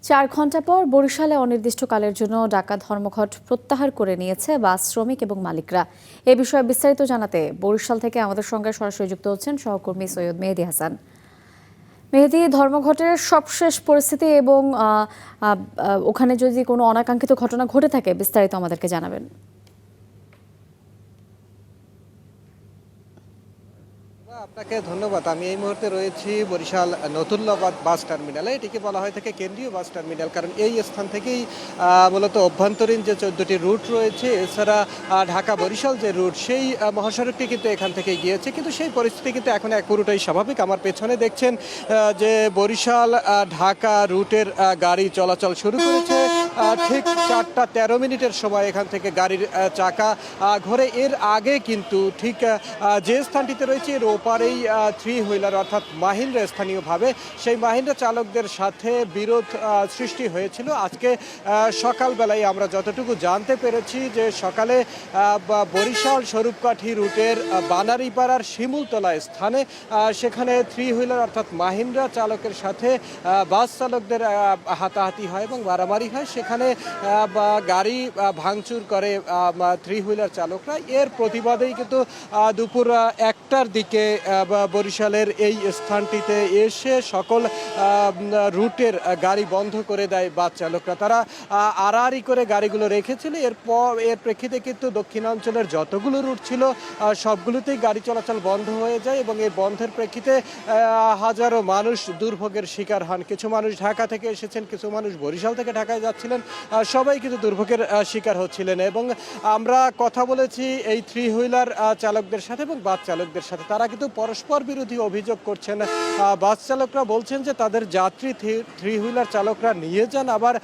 ৪ ঘণ্টা পর বরিশালে অনির্দিষ্টকালের জন্য ঢাকা ধর্মঘট প্রত্যাহার করে নিয়েছে বাস শ্রমিক এবং মালিকরা। এ বিষয়ে বিস্তারিত জানাতে বরিশাল থেকে আমাদের সঙ্গে সরাসরি যুক্ত হচ্ছেন সহকর্মী সৈয়দ মেহেদী হাসান। মেহেদী, ধর্মঘটের সবশেষ পরিস্থিতি এবং ওখানে যদি কোনো অনাকাঙ্ক্ষিত ঘটনা ঘটে থাকে বিস্তারিত আমাদেরকে জানাবেন। আপনাকে ধন্যবাদ। আমি এই মুহূর্তে রয়েছি বরিশাল নতুল্লাবাদ বাস টার্মিনালে। এটিকে বলা হয়ে থাকে কেন্দ্রীয় বাস টার্মিনাল, কারণ এই স্থান থেকেই মূলত অভ্যন্তরীণ যে 14টি রুট রয়েছে, এছাড়া ঢাকা বরিশাল যে রুট, সেই মহাসড়কটি কিন্তু এখান থেকেই গিয়েছে। কিন্তু সেই পরিস্থিতি কিন্তু এখন পুরোটাই স্বাভাবিক। আমার পেছনে দেখছেন যে বরিশাল ঢাকা রুটের গাড়ি চলাচল শুরু করেছে। ঠিক 4টা 13 মিনিটের সময় এখান থেকে গাড়ির চাকা ঘোরে। এর আগে কিন্তু ঠিক যে স্থানটিতে রয়েছে এর ওপারেই 3 হুইলার অর্থাৎ মাহিন্দ্রা, স্থানীয়ভাবে সেই মাহিন্দ্রা চালকদের সাথে বিরোধ সৃষ্টি হয়েছিল। আজকে সকালবেলায় আমরা যতটুকু জানতে পেরেছি যে সকালে বরিশাল স্বরূপকাঠি রুটের বানারীপাড়ার শিমুলতলা স্থানে সেখানে 3 হুইলার অর্থাৎ মাহিন্দ্রা চালকের সাথে বাস চালকদের হাতাহাতি হয় এবং মারামারি হয়। সেখানে গাড়ি ভাঙচুর করে 3 হুইলার চালকরা। এর প্রতিবাদেই কিন্তু দুপুর 1টার দিকে বরিশালের এই স্থানটিতে এসে সকল রুটের গাড়ি বন্ধ করে দেয় বাস চালকরা। তারা আড়াআড়ি করে গাড়িগুলো রেখেছিল। এর প্রেক্ষিতে কিন্তু দক্ষিণাঞ্চলের যতগুলো রুট ছিল সবগুলোতেই গাড়ি চলাচল বন্ধ হয়ে যায় এবং এই বন্ধের প্রেক্ষিতে হাজারো মানুষ দুর্ভোগের শিকার হন। কিছু মানুষ ঢাকা থেকে এসেছেন, কিছু মানুষ বরিশাল থেকে ঢাকায় যাচ্ছিলেন, সবাই কিন্তু দুর্ভোগের শিকার হচ্ছিলেন। এবং আমরা কথা বলেছি এই 3 হুইলার চালকদের সাথে এবং বাস চালকদের সাথে। তারা কিন্তু পরস্পর বিরোধী অভিযোগ করছেন। বাস চালকরা বলছেন যে তাদের যাত্রী 3 হুইলার চালকরা নিয়ে যান, আবার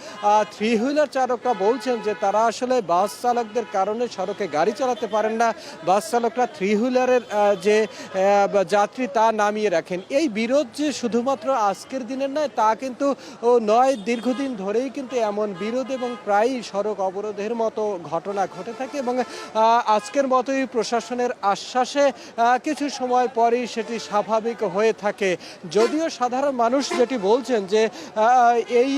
3 হুইলার চালকরা বলছেন যে তারা আসলে বাস চালকদের কারণে সড়কে গাড়ি চালাতে পারেন না। বাস চালকরা 3 হুইলারের যে যাত্রী তা নামিয়ে রাখেন। এই বিরোধ যে শুধুমাত্র আজকের দিনের নয় তা কিন্তু নয়, দীর্ঘদিন ধরেই কিন্তু এমন বিরোধ এবং প্রায়ই সড়ক অবরোধের মতো ঘটনা ঘটে থাকে। এবং আজকের মতোই প্রশাসনের আশ্বাসে কিছু সময় পরেই সেটি স্বাভাবিক হয়ে থাকে। যদিও সাধারণ মানুষ যেটি বলছেন যে এই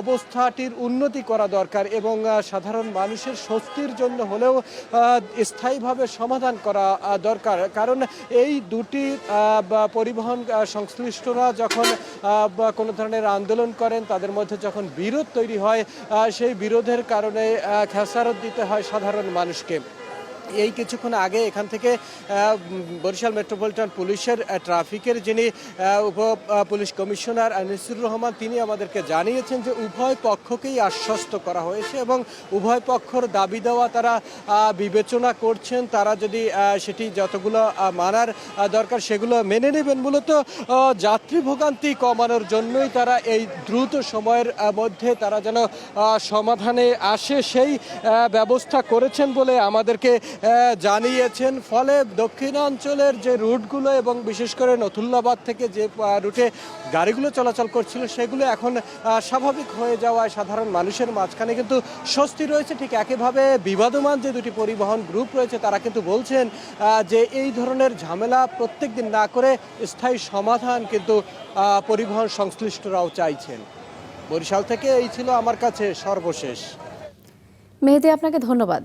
অবস্থাটির উন্নতি করা দরকার এবং সাধারণ মানুষের স্বস্তির জন্য হলেও স্থায়ীভাবে সমাধান করা দরকার। কারণ এই দুটি পরিবহন সংশ্লিষ্টরা যখন কোনো ধরনের আন্দোলন করেন, তাদের মধ্যে যখন বিরোধ তৈরি হয়, সেই বিরোধের কারণে খেসারত দিতে হয় সাধারণ মানুষকে। এই কিছুক্ষণ আগে এখান থেকে বরিশাল মেট্রোপলিটন পুলিশের ট্রাফিকের যিনি উপ পুলিশ কমিশনার আনিসুর রহমান, তিনি আমাদেরকে জানিয়েছেন যে উভয় পক্ষকেই আশ্বস্ত করা হয়েছে এবং উভয় পক্ষর দাবি দেওয়া তারা বিবেচনা করছেন। তারা যদি সেটি যতগুলো মানার দরকার সেগুলো মেনে নেবেন। মূলত যাত্রী ভোগান্তি কমানোর জন্যই তারা এই দ্রুত সময়ের মধ্যে তারা যেন সমাধানে আসে সেই ব্যবস্থা করেছেন বলে আমাদেরকে জানিয়েছেন। ফলে দক্ষিণাঞ্চলের যে রুটগুলো এবং বিশেষ করে নতুল্লাবাদ থেকে যে রুটে গাড়িগুলো চলাচল করছিল সেগুলো এখন স্বাভাবিক হয়ে যাওয়ায় সাধারণ মানুষের মাঝখানে কিন্তু স্বস্তি রয়েছে। ঠিক একইভাবে বিবাদমান যে দুটি পরিবহন গ্রুপ রয়েছে তারা কিন্তু বলছেন যে এই ধরনের ঝামেলা প্রত্যেক দিন না করে স্থায়ী সমাধান কিন্তু পরিবহন সংশ্লিষ্টরাও চাইছেন। বরিশাল থেকে এই ছিল আমার কাছে সর্বশেষ। মেহেদী, আপনাকে ধন্যবাদ।